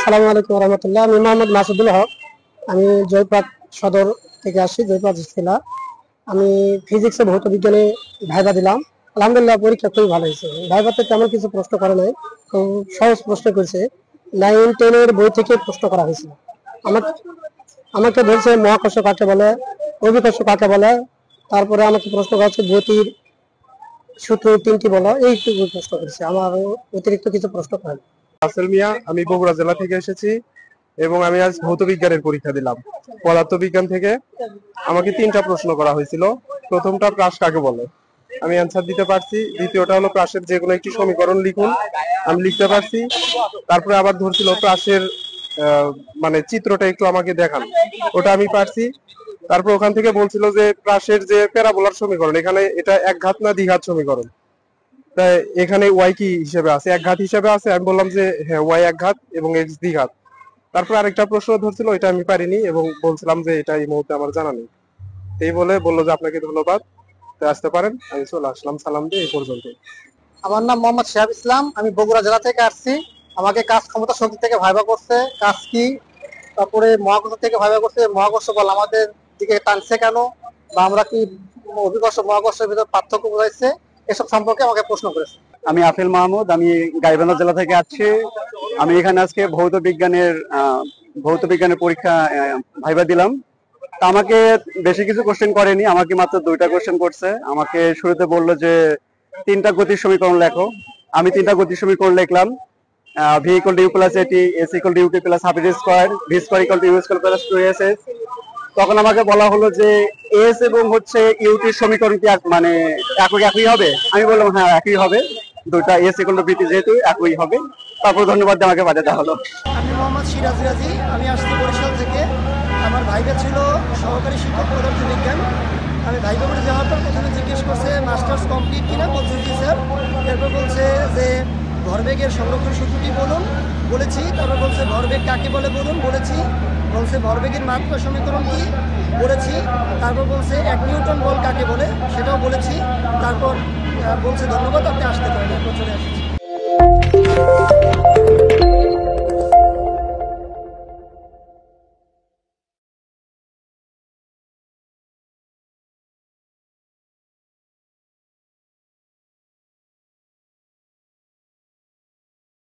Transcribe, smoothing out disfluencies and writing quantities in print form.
আসসালামু আলাইকুম রহমতুল্লাহ। আমি মোহাম্মদ মাসুদুল হক। আমি জয়পাট সদর থেকে আসছি, জয়পাট জেলা। আমি ফিজিক্সে ভৌত বিজ্ঞানে ভাইবা দিলাম। আলহামদুলিল্লাহ পরীক্ষা খুবই ভালো হয়েছে। ভাইবাতে তেমন কিছু প্রশ্ন করে নাই, খুব সহজ প্রশ্ন করেছে। 9-10 এর বই থেকে প্রশ্ন করা হয়েছে। আমাকে আমাকে বলছে মহাকর্ষ কাকে বলে, অভিকর্ষ কাকে বলে, তারপরে আমাকে প্রশ্ন করা হচ্ছে গতির সূত্র তিনটি বলো, এই প্রশ্ন করেছে। আমার অতিরিক্ত কিছু প্রশ্ন করেন। রাসেল মিয়া, আমি বগুড়া জেলা থেকে এসেছি এবং আমি আজ ভৌত বিজ্ঞানের পরীক্ষা দিলাম। পদার্থ বিজ্ঞান থেকে আমাকে 3টা প্রশ্ন করা হয়েছিল। প্রথমটা প্রাস কাকে বলে, আমি অ্যান্সার দিতে পারছি। দ্বিতীয়টা হলো প্রাসের যে কোনো একটি সমীকরণ লিখুন, আমি লিখতে পারছি। তারপরে আবার ধরছিল প্রাসের মানে চিত্রটা একটু আমাকে দেখান, ওটা আমি পারছি। তারপর ওখান থেকে বলছিল যে প্রাসের যে প্যারাবোলার সমীকরণ, এখানে এটা একঘাত না দ্বিঘাত সমীকরণ, তাই এখানে ওয়াই কি হিসেবে আছে, একঘাত হিসেবে আছে। আমি বললাম যে হ্যাঁ ওয়াই একঘাত এবং এক্স দ্বিঘাত। তারপর আরেকটা প্রশ্ন ধরছিল, এটা আমি পারিনি এবং বলছিলাম যে এটা এই মুহূর্তে আমার জানা নেই। এই বলে বললো যে আপনাকে ধন্যবাদ, তো আসতে পারেন। আমি চলে আসলাম, সালাম দিয়ে এই পর্যন্ত। আমার নাম মোহাম্মদ শিহাব ইসলাম। আমি বগুড়া জেলা থেকে আসছি। আমাকে কাজ ক্ষমতা শক্তি থেকে ভাইবা করছে, কাজ কি, তারপরে মহাকর্ষ থেকে ভাইবা করছে, মহাকর্ষ বল আমাদের দিকে টানছে কেন, বা আমরা কি অভিকর্ষ মহাকর্ষের ভিতর পার্থক্য বোঝাইছে, এসব সম্পর্কে আমাকে প্রশ্ন করেছে। আমি আফিল মাহমুদ, আমি গাইবান্ধা জেলা থেকে আসছি। আমি এখানে আজকে ভৌত বিজ্ঞানের পরীক্ষা ভাইবা দিলাম। তা আমাকে বেশি কিছু কোশ্চেন করেনি, আমাকে মাত্র 2টা কোশ্চেন করছে। আমাকে শুরুতে বললো যে 3টা গতির সমীকরণ লেখো। আমি 3টা গতির সমীকরণ লিখলাম। V equal to u plus at, s equal to ut plus half at square, v square equal to u square plus 2এস। তখন আমাকে বলা হলো যে এস এবং হচ্ছে ইউটির সমীকরণ কি মানে একই হবে। আমি বললাম হ্যাঁ একই হবে, দুটা এস ইকুয়াল টু বিটি যেহেতু একই হবে। তারপর ধন্যবাদ দিয়ে আমাকে বাজাতে হলো। আমি মোহাম্মদ সিরাজ রাজি, আমি আসছি বরিশাল থেকে। আমার ভাইবা ছিল সহকারী শিক্ষক পদার্থ বিজ্ঞান। আমি ভাইবা করে যাওয়ার পর প্রথমে জিজ্ঞেস করছে মাস্টার্স কমপ্লিট কিনা, বলছে জি স্যার। এরপর বলছে যে ভরবেগের সংরক্ষণ সূত্রটি বলুন, বলেছি। তারপর বলছে ভরবেগ কাকে বলে বলুন, বলেছি। বলছে ভরবেগের মাত্রা সমীকরণ কি, বলেছি। তারপর বলছে 1 নিউটন বল কাকে বলে, সেটাও বলেছি। তারপর বলছে ধন্যবাদ, আপনি আসতে পারেন। এরপর চলে আসছি।